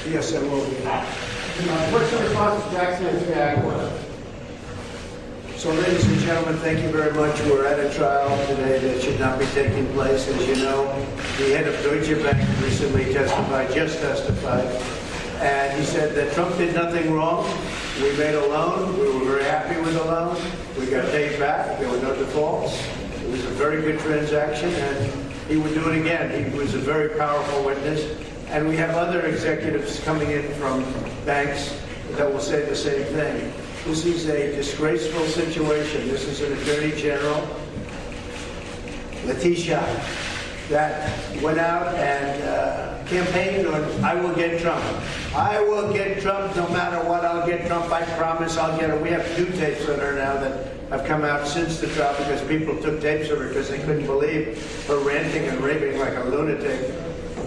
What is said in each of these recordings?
Yes, I will be. What's the response to Jackson's gag? So, ladies and gentlemen, thank you very much. We're at a trial today that should not be taking place. As you know, the head of Deutsche Bank recently just testified, and he said that Trump did nothing wrong. We made a loan. We were very happy with the loan. We got paid back. There were no defaults. It was a very good transaction, and he would do it again. He was a very powerful witness. And we have other executives coming in from banks that will say the same thing. This is a disgraceful situation. This is an attorney general, Letitia, that went out and campaigned on, I will get Trump. I will get Trump no matter what. I'll get Trump. I promise I'll get him. We have 2 tapes on her now that have come out since the trial because people took tapes of her because they couldn't believe her ranting and raving like a lunatic.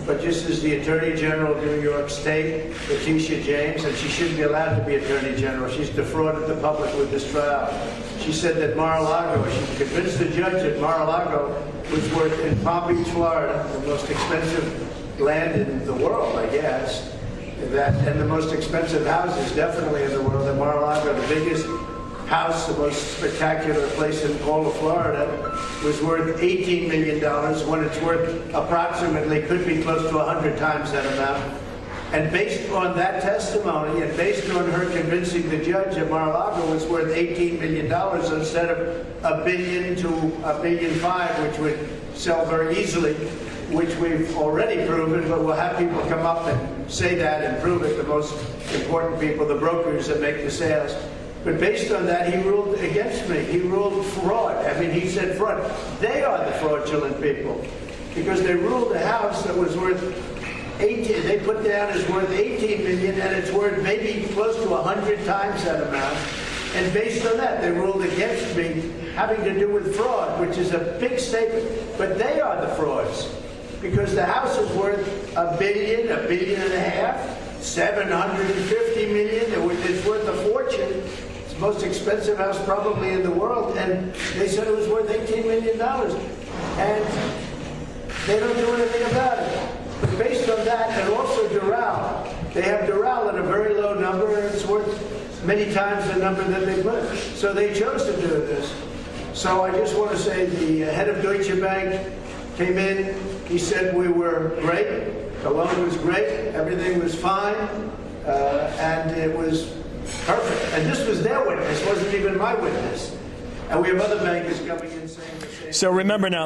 But just as the Attorney General of New York State, Letitia James, and she shouldn't be allowed to be Attorney General. She's defrauded the public with this trial. She said that Mar-A-Lago, she convinced the judge that Mar-A-Lago was worth, in Palm Beach, Florida, the most expensive land in the world, I guess, and the most expensive houses definitely in the world, that Mar-A-Lago, the biggest house, the most spectacular place in all of Florida, was worth $18 million when it's worth approximately, could be close to 100 times that amount. And based on that testimony and based on her convincing the judge that Mar-A-Lago was worth $18 million instead of $1 billion to $1.5 billion, which would sell very easily, which we've already proven, but we'll have people come up and say that and prove it, the most important people, the brokers that make the sales. But based on that, he ruled against me. He ruled fraud. I mean, he said fraud. They are the fraudulent people because they ruled a house that was worth 18. They put down is worth 18 million, and it's worth maybe close to 100 times that amount. And based on that, they ruled against me, having to do with fraud, which is a big statement. But they are the frauds because the house is worth $1 billion, $1.5 billion, 750 million. It's worth a fortune. Most expensive house probably in the world, and they said it was worth $18 million, and they don't do anything about it. But based on that, and also Doral, they have Doral at a very low number, and it's worth many times the number that they put. So they chose to do this. So I just want to say the head of Deutsche Bank came in. He said we were great. The loan was great. Everything was fine, and it was perfect. And this was their witness, wasn't even my witness. And we have other bankers coming in saying the same. So remember now,